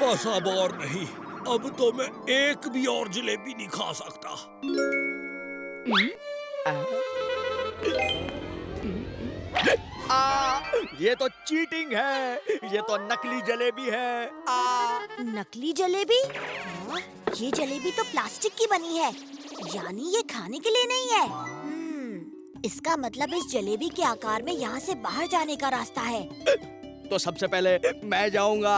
बस अब और नहीं, अब तो मैं एक भी और जलेबी नहीं खा सकता। ये तो चीटिंग है, ये तो नकली जलेबी है। नकली जलेबी? ये जलेबी तो प्लास्टिक की बनी है, यानी ये खाने के लिए नहीं है। इसका मतलब इस जलेबी के आकार में यहाँ से बाहर जाने का रास्ता है। तो सबसे पहले मैं जाऊंगा।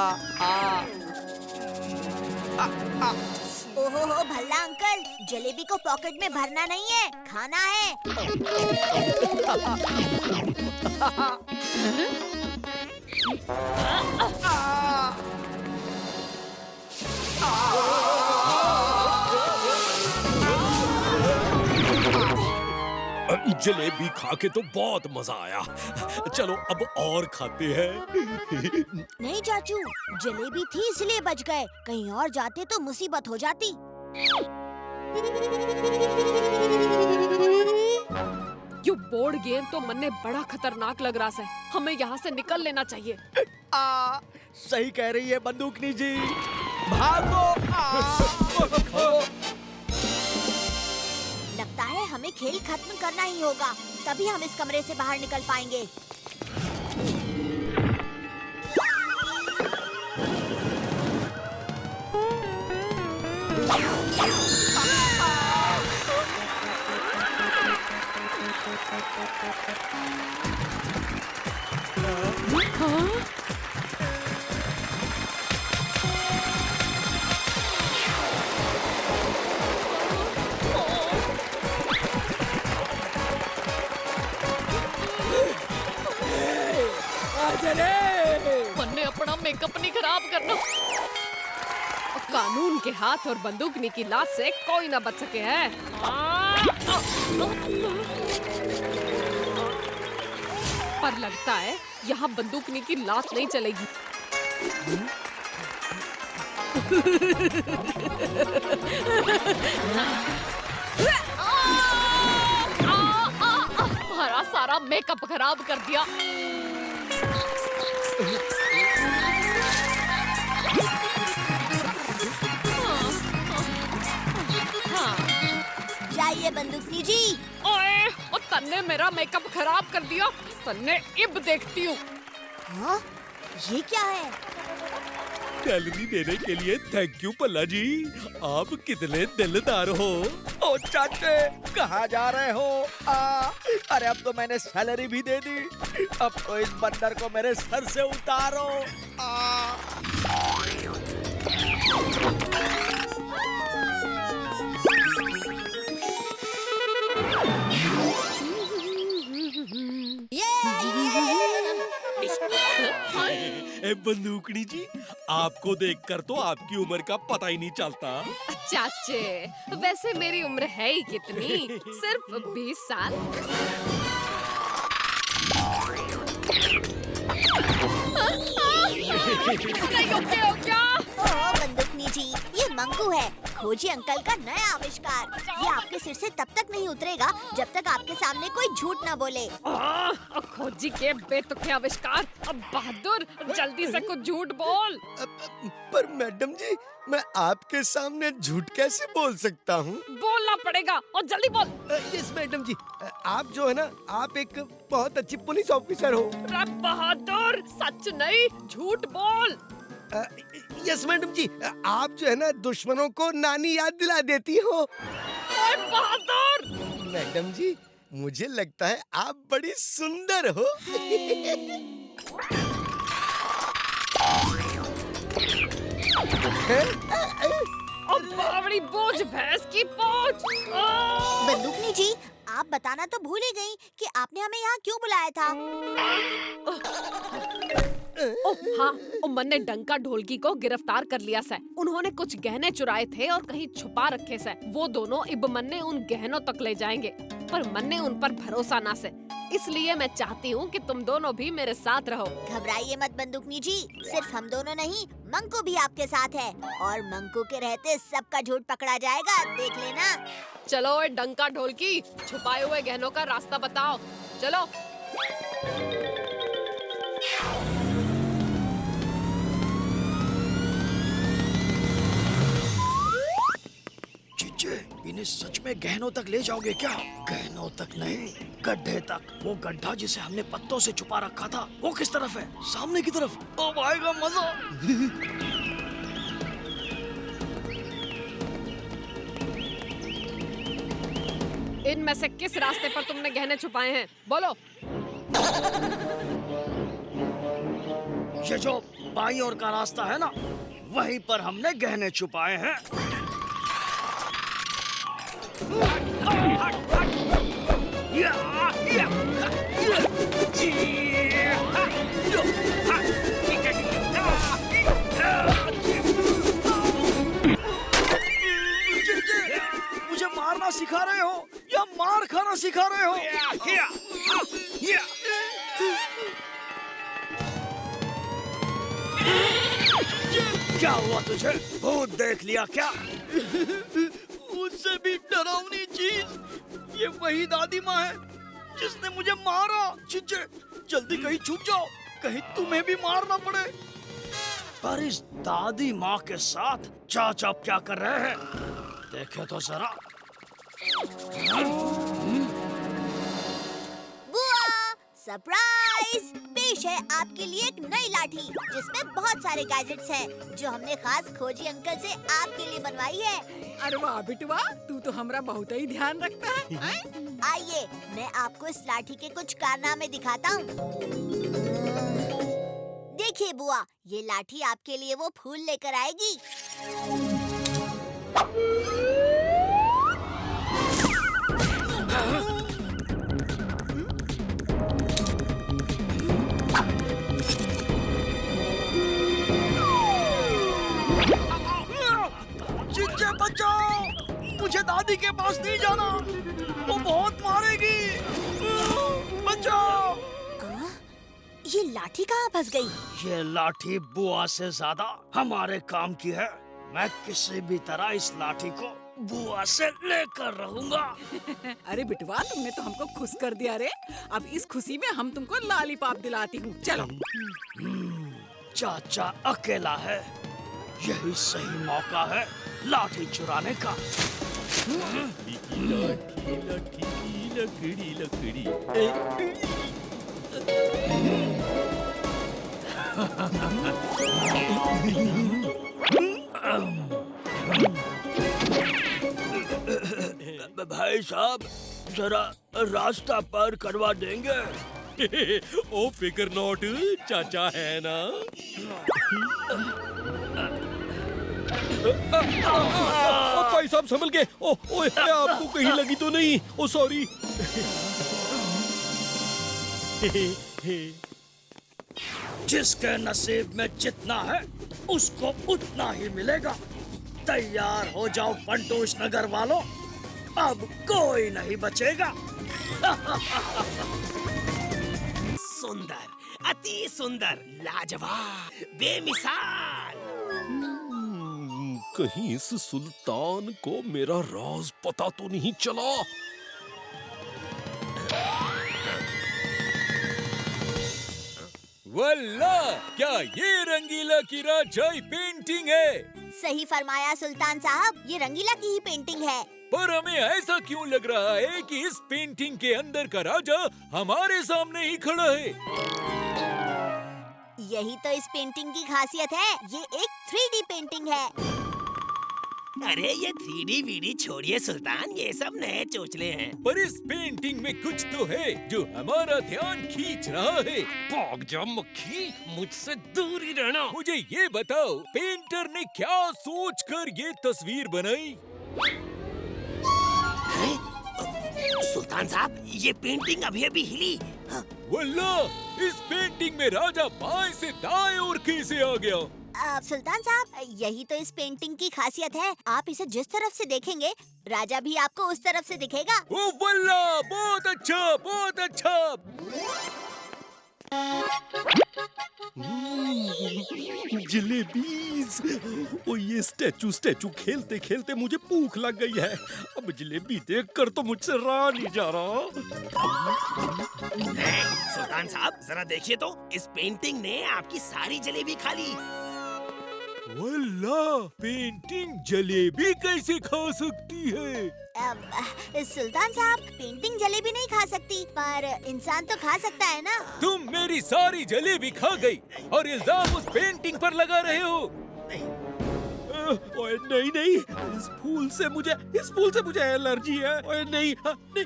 ओहो हो भल्ला अंकल, जलेबी को पॉकेट में भरना नहीं है, खाना है। जलेबी खा के तो बहुत मजा आया। चलो अब और खाते हैं। नहीं चाचू, जलेबी थी इसलिए बच गए, कहीं और जाते तो मुसीबत हो जाती। ये बोर्ड गेम तो मन में बड़ा खतरनाक लग रहा है, हमें यहाँ से निकल लेना चाहिए। सही कह रही है बंदूकनी जी, भागो। लगता है हमें खेल खत्म करना ही होगा, तभी हम इस कमरे से बाहर निकल पाएंगे। मन्ने अपना मेकअप नहीं खराब करना। कानून के हाथ और बंदूकनी की लात से कोई ना बच सके है। पर लगता है यहाँ बंदूकनी की लात नहीं चलेगी। हमारा सारा मेकअप खराब कर दिया। जाइए बंदूकनी जी। ओए, और तन्ने मेरा मेकअप खराब कर दिया। तन्ने इब देखती हूँ। हाँ? ये क्या है? कैलोरी देने के लिए थैंक यू पल्ला जी, आप कितने दिलदार हो। ओ चाचे, कहाँ जा रहे हो? अरे अब तो मैंने सैलरी भी दे दी, अब तो इस बंदर को मेरे सर से उतारो। बंदूकनी जी, आपको देखकर तो आपकी उम्र का पता ही नहीं चलता। चाचे, वैसे मेरी उम्र है ही कितनी, सिर्फ 20 साल। नहीं हो क्या? ओह बंदूकनी जी, ये मंकू है, खोजी अंकल का नया आविष्कार। ये आपके सिर से तब तक नहीं उतरेगा जब तक आपके सामने कोई झूठ न बोले। खोजी के बेतुके आविष्कार। अब बहादुर, जल्दी से कुछ झूठ बोल। पर मैडम जी, मैं आपके सामने झूठ कैसे बोल सकता हूँ? बोलना पड़ेगा और जल्दी बोल। यस मैडम जी, आप जो है ना, आप एक बहुत अच्छी पुलिस ऑफिसर हो। बहादुर, सच नहीं झूठ बोल। यस मैडम जी, आप जो है ना दुश्मनों को नानी याद दिला देती हो। बहादुर। मैडम जी, मुझे लगता है आप बड़ी सुंदर हो। बड़ी बोझ, भैंस की बोझ। बंदूकनी जी, आप बताना तो भूल ही गई कि आपने हमें यहाँ क्यों बुलाया था। हाँ, उमन ने डंका ढोलकी को गिरफ्तार कर लिया से। उन्होंने कुछ गहने चुराए थे और कहीं छुपा रखे से। वो दोनों इब मन्ने उन गहनों तक ले जाएंगे, पर मन्ने उन पर भरोसा ना से। इसलिए मैं चाहती हूँ कि तुम दोनों भी मेरे साथ रहो। घबराइए मत बंदूकनी जी, सिर्फ हम दोनों नहीं, मंकू भी आपके साथ है, और मंकू के रहते सबका झूठ पकड़ा जाएगा, देख लेना। चलो डंका ढोलकी, छुपाए हुए गहनों का रास्ता बताओ। चलो। सच में गहनों तक ले जाओगे क्या? गहनों तक नहीं, गड्ढे तक। वो गड्ढा जिसे हमने पत्तों से छुपा रखा था, वो किस तरफ है? सामने की तरफ। अब आएगा मजा। इनमें से किस रास्ते पर तुमने गहने छुपाए हैं? बोलो। ये जो बाईं ओर का रास्ता है ना, वहीं पर हमने गहने छुपाए हैं। मुझे मारना सिखा रहे हो या मार खाना सिखा रहे हो? क्या हुआ तुझे? भूत देख लिया क्या? मुझसे भी डरावनी चीज। ये वही दादी माँ है जिसने मुझे मारा। चिंचे, जल्दी कहीं छुप जाओ, कहीं तुम्हें भी मारना पड़े। पर इस दादी माँ के साथ चाचा क्या कर रहे हैं? देखे तो जरा। बुआ, सरप्राइज! पेश है आपके लिए एक नई लाठी जिसमें बहुत सारे गैजेट्स हैं जो हमने खास खोजी अंकल से आपके लिए बनवाई है। अरे वाह बिटवा, तू तो हमरा बहुत ही ध्यान रखता है। आइए, मैं आपको इस लाठी के कुछ कारनामे दिखाता हूँ। देखिए बुआ, ये लाठी आपके लिए वो फूल लेकर आएगी। चिंचे बचाओ, मुझे दादी के पास नहीं जाना, वो बहुत मारेगी। बचाओ। ये लाठी कहाँ फंस गई? ये लाठी बुआ से ज्यादा हमारे काम की है। मैं किसी भी तरह इस लाठी को बुआ से लेकर रहूंगा। अरे बिटवा, तुमने तो हमको खुश कर दिया रे। अब इस खुशी में हम तुमको लॉलीपॉप दिलाती हूँ। चलो। चाचा अकेला है, यही सही मौका है लाठी चुराने का। लाठी लाठी लकड़ी लकड़ी। भाई साहब, जरा रास्ता पार करवा देंगे? ओ फिकर नॉट, चाचा है ना। भाई साहब संभल के। ओए, आपको कहीं लगी तो नहीं? ओ सॉरी। जिसके नसीब में जितना है उसको उतना ही मिलेगा। तैयार हो जाओ फंटूश नगर वालों, अब कोई नहीं बचेगा। सुंदर, अति सुंदर, लाजवाब, बेमिसाल। कहीं इस सुल्तान को मेरा राज पता तो नहीं चला। वल्लाह, क्या ये रंगीला की राजाई पेंटिंग है? सही फरमाया सुल्तान साहब, ये रंगीला की ही पेंटिंग है। पर हमें ऐसा क्यों लग रहा है कि इस पेंटिंग के अंदर का राजा हमारे सामने ही खड़ा है? यही तो इस पेंटिंग की खासियत है, ये एक 3D पेंटिंग है। अरे ये 3D वीडी छोड़िए सुल्तान, ये सब नए चोचले हैं। पर इस पेंटिंग में कुछ तो है जो हमारा ध्यान खींच रहा है। भाग जा मक्खी, मुझसे दूर ही रहना। मुझे ये बताओ, पेंटर ने क्या सोचकर ये तस्वीर बनाई? सुल्तान साहब, ये पेंटिंग अभी अभी हिली। वल्लाह, इस पेंटिंग में राजा बाएं से दाएं और कैसे आ गया? सुल्तान साहब, यही तो इस पेंटिंग की खासियत है। आप इसे जिस तरफ से देखेंगे, राजा भी आपको उस तरफ से दिखेगा। ओ वल्लाह, बहुत अच्छा, बहुत अच्छा। जलेबीज। ओ ये स्टैचू खेलते खेलते मुझे भूख लग गई है। अब जलेबी देखकर तो मुझसे रहा नहीं जा रहा। सुल्तान साहब, जरा देखिए तो, इस पेंटिंग ने आपकी सारी जलेबी खा ली। वल्लाह, पेंटिंग जलेबी कैसे खा सकती है? सुल्तान साहब, पेंटिंग जलेबी नहीं खा सकती, पर इंसान तो खा सकता है ना। तुम मेरी सारी जलेबी खा गई और इल्जाम उस पेंटिंग पर लगा रहे हो। ओए नहीं नहीं, इस फूल से मुझे एलर्जी है। ओए नहीं, नहीं।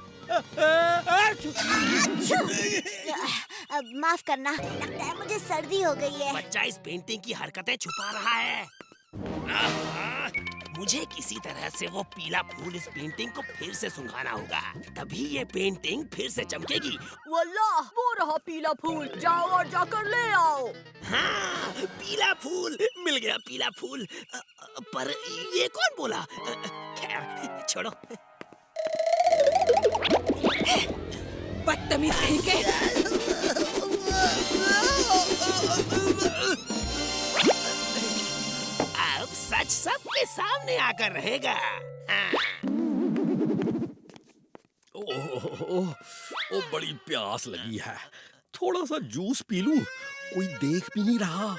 माफ करना, लगता है मुझे सर्दी हो गई है। बच्चा इस पेंटिंग की हरकतें छुपा रहा है। आहा, मुझे किसी तरह से वो पीला फूल इस पेंटिंग को फिर से सुंघाना होगा, तभी ये पेंटिंग फिर से चमकेगी। वल्लाह, वो रहा पीला फूल, जाओ और जाकर ले आओ। हाँ, पीला फूल मिल गया, पीला फूल। पर ये कौन बोला? खैर छोड़ो। बदतमीज कहीं के। अब सच सबके सामने आकर रहेगा। हाँ। ओ, बड़ी प्यास लगी है। थोड़ा सा जूस पी लूं, कोई देख भी नहीं रहा।